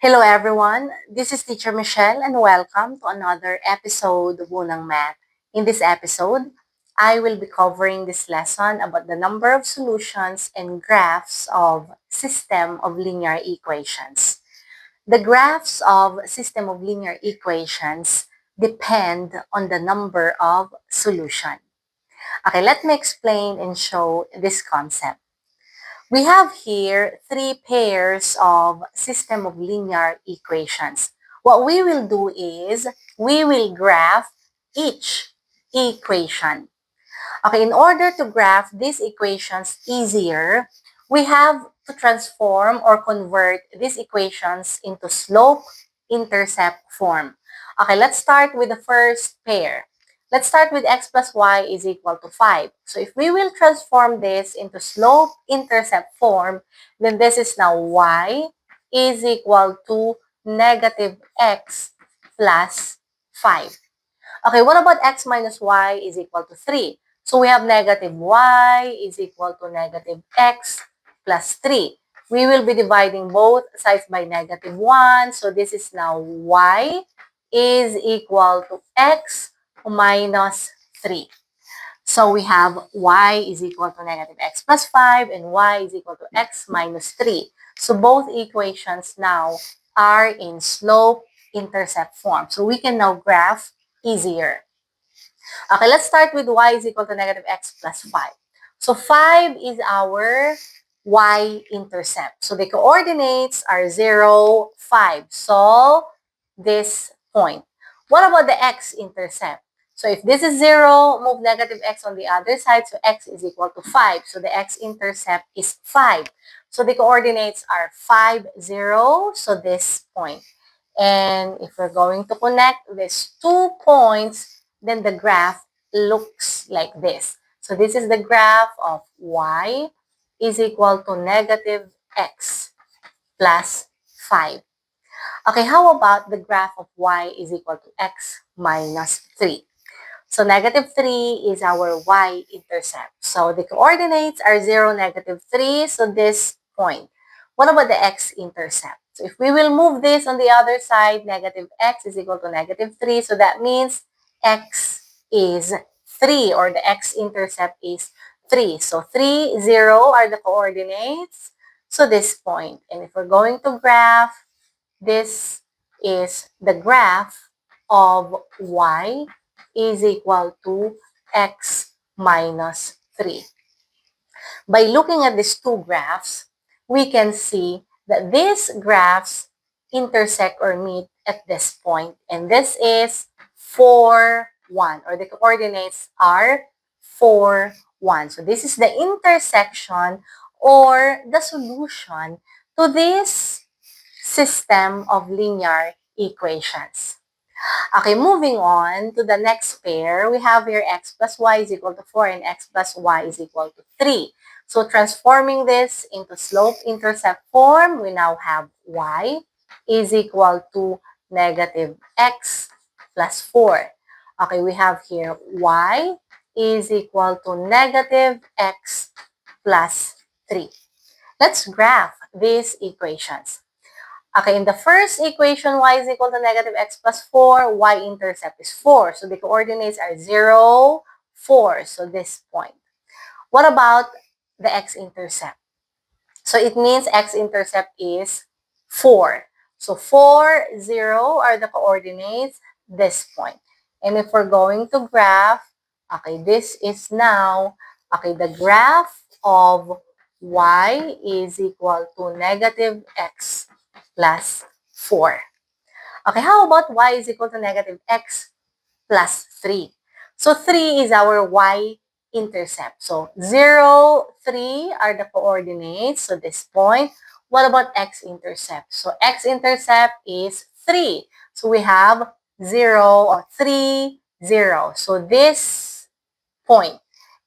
Hello everyone, this is Teacher Michelle and welcome to another episode of Unang Math. In this episode, I will be covering this lesson about the number of solutions and graphs of system of linear equations. The graphs of system of linear equations depend on the number of solutions. Okay, let me explain and show this concept. We have here three pairs of system of linear equations. What we will do is we will graph each equation. Okay, in order to graph these equations easier, we have to transform or convert these equations into slope-intercept form. Okay, let's start with the first pair. Let's start with x plus y is equal to 5. So if we will transform this into slope-intercept form, then this is now y is equal to negative x plus 5. Okay, what about x minus y is equal to 3? So we have negative y is equal to negative x plus 3. We will be dividing both sides by negative 1. So this is now y is equal to x minus 3. So we have y is equal to negative x plus 5 and y is equal to x minus 3. So both equations now are in slope-intercept form. So we can now graph easier. Okay, let's start with y is equal to negative x plus 5. So 5 is our y-intercept. So the coordinates are 0, 5. Solve this point. What about the x-intercept? So if this is 0, move negative x on the other side. So x is equal to 5. So the x-intercept is 5. So the coordinates are 5, 0. So this point. And if we're going to connect these 2 points, then the graph looks like this. So this is the graph of y is equal to negative x plus 5. Okay, how about the graph of y is equal to x minus 3? So negative 3 is our y-intercept. So the coordinates are 0, negative 3, so this point. What about the x-intercept? So if we will move this on the other side, negative x is equal to negative 3, so that means x is 3, or the x-intercept is 3. So 3, 0 are the coordinates, so this point. And if we're going to graph, this is the graph of y is equal to x minus 3. By looking at these two graphs, we can see that these graphs intersect or meet at this point, and this is 4, 1, or the coordinates are 4, 1. So this is the intersection or the solution to this system of linear equations. Okay, moving on to the next pair, we have here x plus y is equal to 4 and x plus y is equal to 3. So transforming this into slope-intercept form, we now have y is equal to negative x plus 4. Okay, we have here y is equal to negative x plus 3. Let's graph these equations. Okay, in the first equation, y is equal to negative x plus 4, y-intercept is 4. So the coordinates are 0, 4. So this point. What about the x-intercept? So it means x-intercept is 4. So 4, 0 are the coordinates, this point. And if we're going to graph, okay, this is now, okay, the graph of y is equal to negative x plus 4. Okay, how about y is equal to negative x plus 3? So 3 is our y-intercept. So 0, 3 are the coordinates, so this point. What about x-intercept? So x-intercept is 3. So we have 0 or 3, 0. So this point.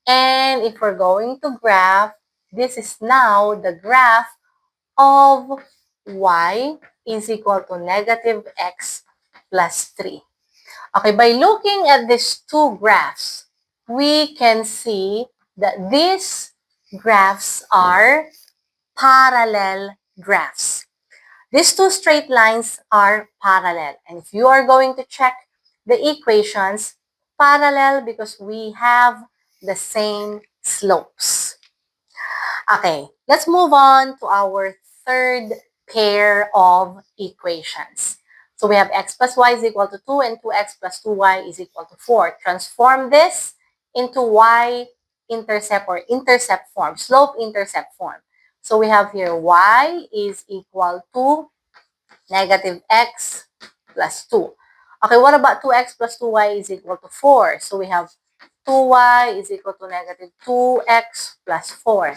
And if we're going to graph, this is now the graph of y is equal to negative x plus 3. Okay, by looking at these two graphs, we can see that these graphs are parallel graphs. These two straight lines are parallel. And if you are going to check the equations, parallel because we have the same slopes. Okay, let's move on to our third pair of equations. So we have x plus y is equal to 2 and 2x plus 2y is equal to 4. Transform this into y-intercept or intercept form, slope-intercept form. So we have here y is equal to negative x plus 2. Okay, what about 2x plus 2y is equal to 4? So we have 2y is equal to negative 2x plus 4.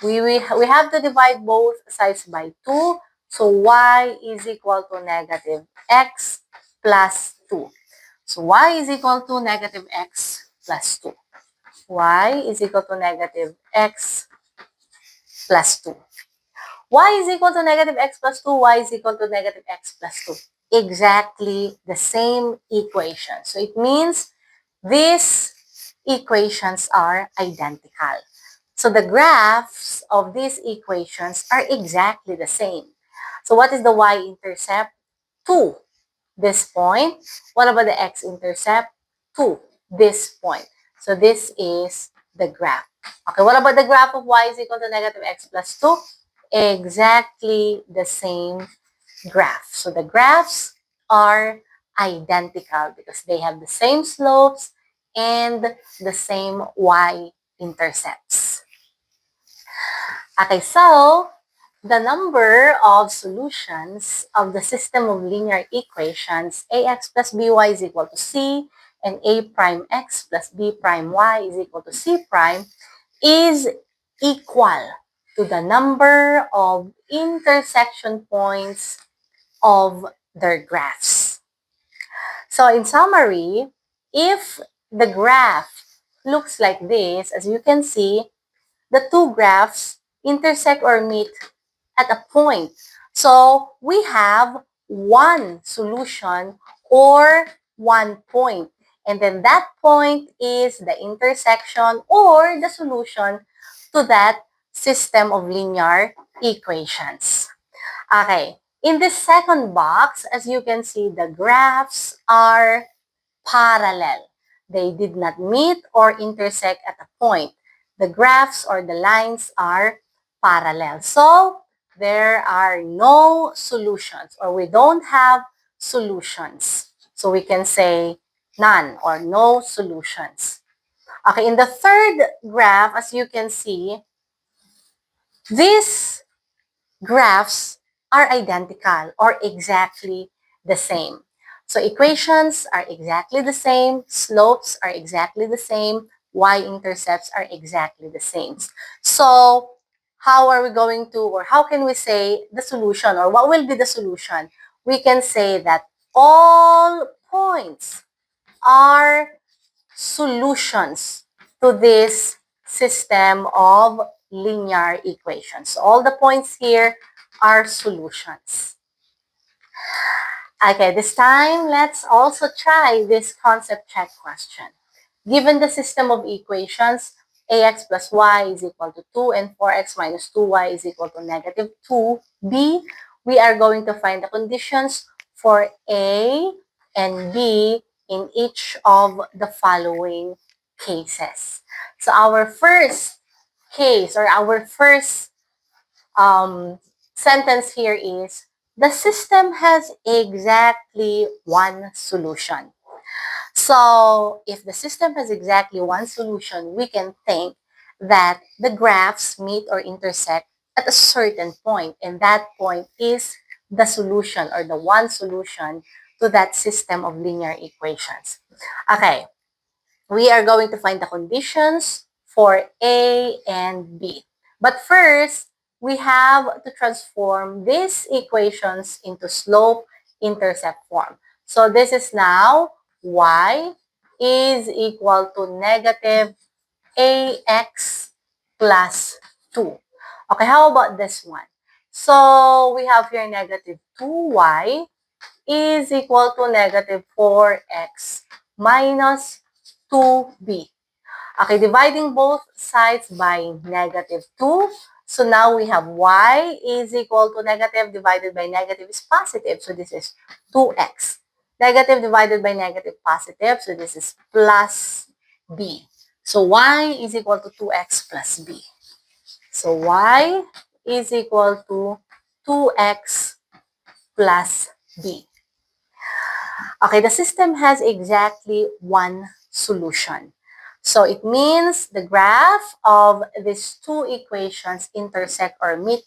We have to divide both sides by 2. So y is equal to negative x plus 2. So y is equal to negative x plus 2. Y is equal to negative x plus 2. Y is equal to negative x plus 2. Y is equal to negative x plus 2. Exactly the same equation. So it means these equations are identical. So the graphs of these equations are exactly the same. So what is the y-intercept? 2, this point. What about the x-intercept? 2, this point. So this is the graph. Okay, what about the graph of y is equal to negative x plus 2? Exactly the same graph. So the graphs are identical because they have the same slopes and the same y-intercepts. Okay, so the number of solutions of the system of linear equations ax plus by is equal to c and a prime x plus b prime y is equal to c prime is equal to the number of intersection points of their graphs. So in summary, if the graph looks like this, as you can see, the two graphs intersect or meet at a point. So we have one solution or one point. And then that point is the intersection or the solution to that system of linear equations. Okay, in this second box, as you can see, the graphs are parallel. They did not meet or intersect at a point. The graphs or the lines are parallel. So, there are no solutions or we don't have solutions. So, we can say none or no solutions. Okay, in the third graph, as you can see, these graphs are identical or exactly the same. So equations are exactly the same, slopes are exactly the same, y-intercepts are exactly the same. So how are we going to, or how can we say the solution, or what will be the solution? We can say that all points are solutions to this system of linear equations. All the points here are solutions. Okay, this time, let's also try this concept check question. Given the system of equations, ax plus y is equal to 2 and 4x minus 2y is equal to negative 2b, we are going to find the conditions for a and b in each of the following cases. So our first case or our first sentence here is, the system has exactly one solution. So if the system has exactly one solution, we can think that the graphs meet or intersect at a certain point, and that point is the solution or the one solution to that system of linear equations. Okay, we are going to find the conditions for A and B. But first, we have to transform these equations into slope-intercept form. So this is now y is equal to negative ax plus 2. Okay, how about this one? So we have here negative 2y is equal to negative 4x minus 2b. Okay, dividing both sides by negative 2. So now we have y is equal to negative divided by negative is positive. So this is 2x. Negative divided by negative positive. So this is plus b. So y is equal to 2x plus b. So y is equal to 2x plus b. Okay, the system has exactly one solution. So it means the graph of these two equations intersect or meet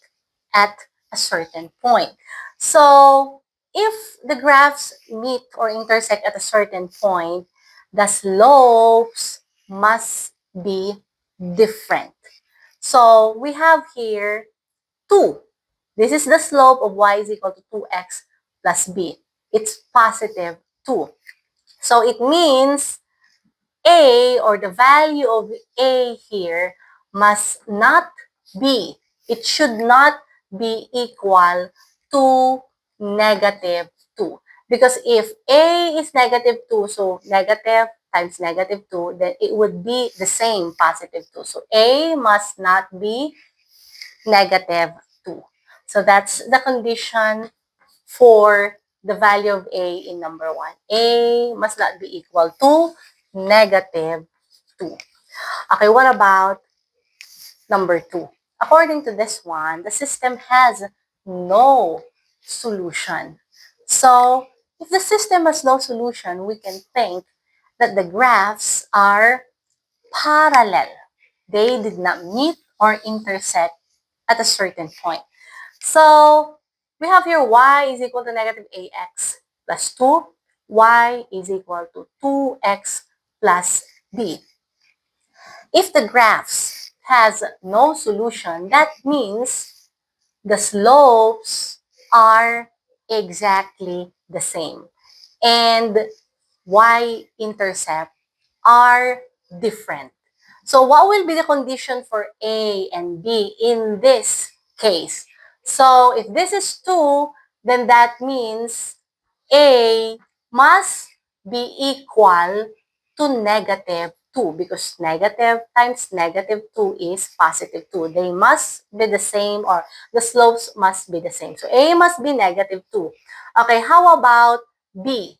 at a certain point. So if the graphs meet or intersect at a certain point, the slopes must be different. So we have here 2. This is the slope of y is equal to 2x plus b. It's positive 2. So it means a, or the value of a here, must not be, it should not be equal to negative 2. Because if a is negative 2, so negative times negative 2, then it would be the same, positive 2. So a must not be negative 2. So that's the condition for the value of a in number 1. A must not be equal to negative 2. Okay, what about number 2? According to this one, the system has no solution. So, if the system has no solution, we can think that the graphs are parallel. They did not meet or intersect at a certain point. So, we have here y is equal to negative ax plus 2. Y is equal to 2x plus b. If the graphs has no solution, that means the slopes are exactly the same. And y-intercept are different. So what will be the condition for A and B in this case? So if this is 2, then that means A must be equal to negative 2 because negative times negative 2 is positive 2. They must be the same, or the slopes must be the same. So A must be negative 2. Okay, how about B?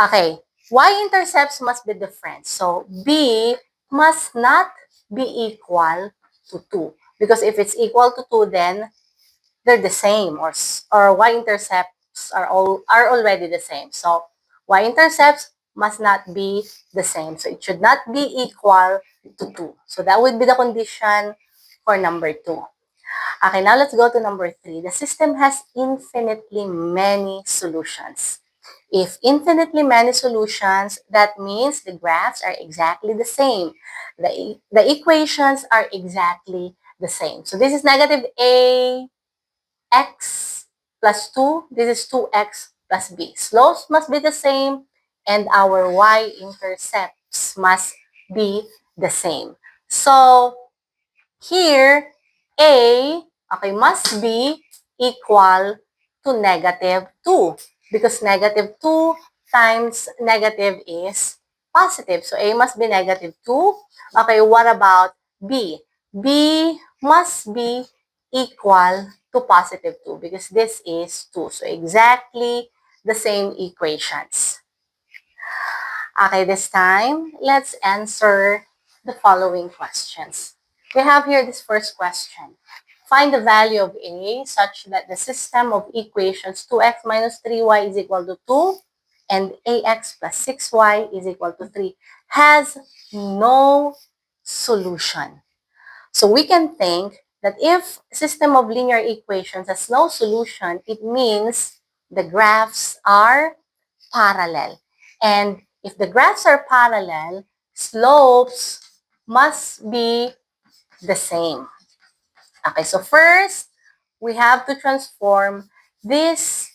Okay, y-intercepts must be different. So B must not be equal to 2. Because if it's equal to 2, then they're the same, or y-intercepts are already the same. So y-intercepts must not be the same. So it should not be equal to 2. So that would be the condition for number 2. Okay, now let's go to number 3. The system has infinitely many solutions. If infinitely many solutions, that means the graphs are exactly the same. The equations are exactly the same. So this is negative a x plus 2. This is 2x plus b. Slopes must be the same, and our y-intercepts must be the same. So here, a, okay, must be equal to negative 2 because negative 2 times negative is positive. So a must be negative 2. Okay, what about b? B must be equal to positive 2 because this is 2. So exactly the same equations. Okay, this time, let's answer the following questions. We have here this first question. Find the value of a such that the system of equations 2x minus 3y is equal to 2 and ax plus 6y is equal to 3 has no solution. So we can think that if system of linear equations has no solution, it means the graphs are parallel. And if the graphs are parallel, slopes must be the same. Okay, so first, we have to transform these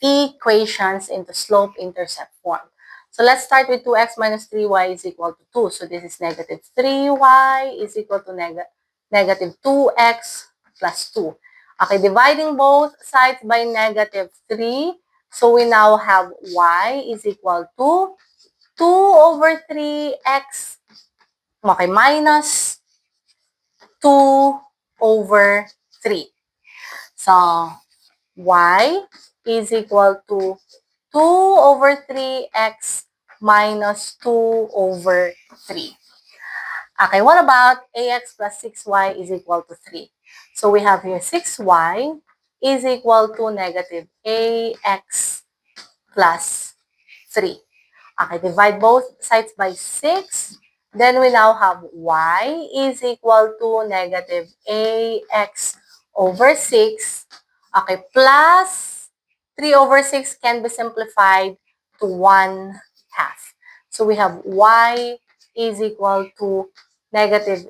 equations into slope-intercept form. So let's start with 2x minus 3y is equal to 2. So this is negative 3y is equal to negative 2x plus 2. Okay, dividing both sides by negative 3. So we now have y is equal to 2 over 3x, okay, minus 2 over 3. So, y is equal to 2 over 3x minus 2 over 3. Okay, what about ax plus 6y is equal to 3? So we have here 6y is equal to negative ax plus 3. Okay, divide both sides by 6. Then we now have y is equal to negative ax over 6. Okay, plus 3 over 6 can be simplified to 1 half. So we have y is equal to negative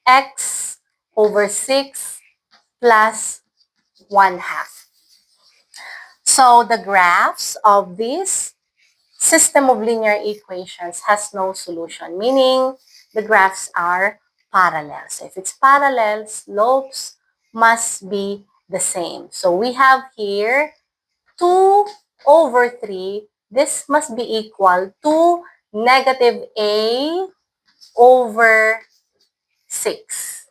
ax over 6 plus 1 half. So the graphs of this system of linear equations has no solution, meaning the graphs are parallel. So if it's parallel, slopes must be the same. So we have here 2 over 3. This must be equal to negative a over 6.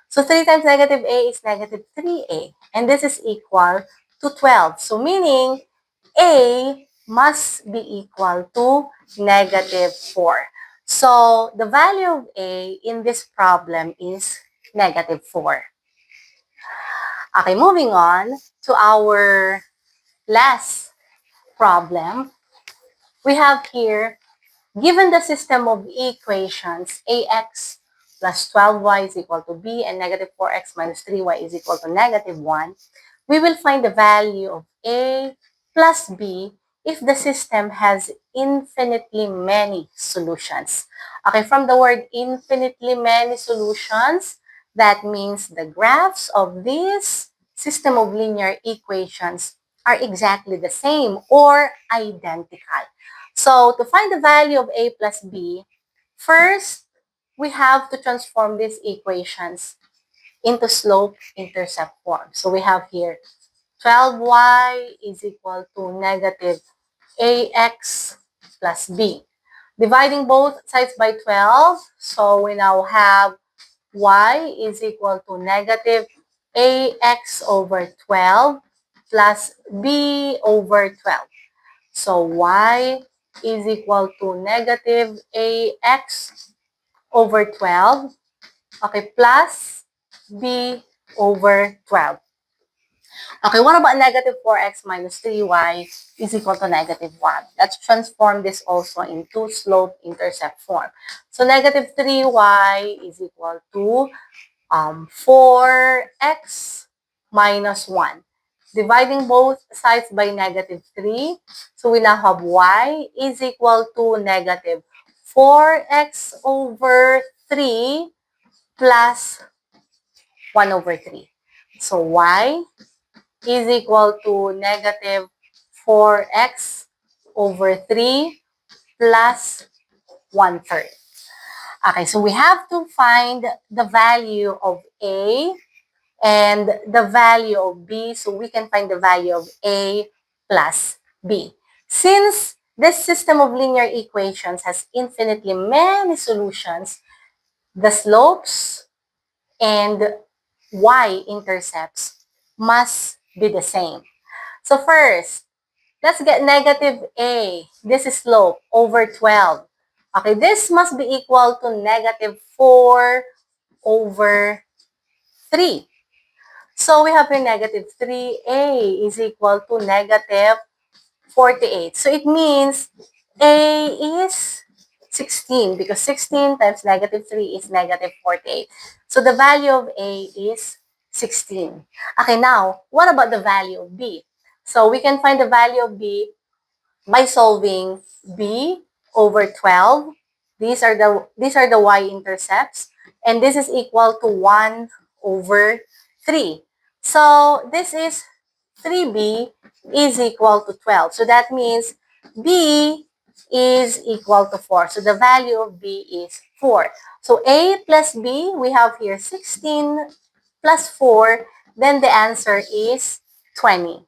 So 3 times negative a is negative 3a. And this is equal to 12. So meaning a must be equal to negative 4. So the value of a in this problem is negative 4. Okay, moving on to our last problem. We have here, given the system of equations, ax plus 12y is equal to b and negative 4x minus 3y is equal to negative 1, we will find the value of a plus b if the system has infinitely many solutions. Okay, from the word infinitely many solutions, that means the graphs of this system of linear equations are exactly the same or identical. So to find the value of a plus b, first, we have to transform these equations into slope-intercept form. So we have here 12y is equal to negative ax plus b. Dividing both sides by 12, so we now have y is equal to negative ax over 12 plus b over 12. So y is equal to negative ax over 12, okay, plus b over 12. Okay, what about negative 4x minus 3y is equal to negative 1? Let's transform this also into slope-intercept form. So negative 3y is equal to 4x minus 1. Dividing both sides by negative 3, so we now have y is equal to negative 4x over 3 plus 1 over 3. So y is equal to negative 4x over 3 plus 1/3. Okay, so we have to find the value of a and the value of b, so we can find the value of a plus b. Since this system of linear equations has infinitely many solutions, the slopes and y-intercepts must be the same. So first, let's get negative a. This is slope over 12. Okay, this must be equal to negative 4 over 3. So we have here negative 3a is equal to negative 48. So it means a is 16 because 16 times negative 3 is negative 48. So the value of a is 16. Okay, now, what about the value of b? So we can find the value of b by solving b over 12. These are the y-intercepts, and this is equal to 1 over 3. So this is 3b is equal to 12. So that means b is equal to 4. So the value of b is 4. So a plus b, we have here 16 plus 4. Then the answer is 20.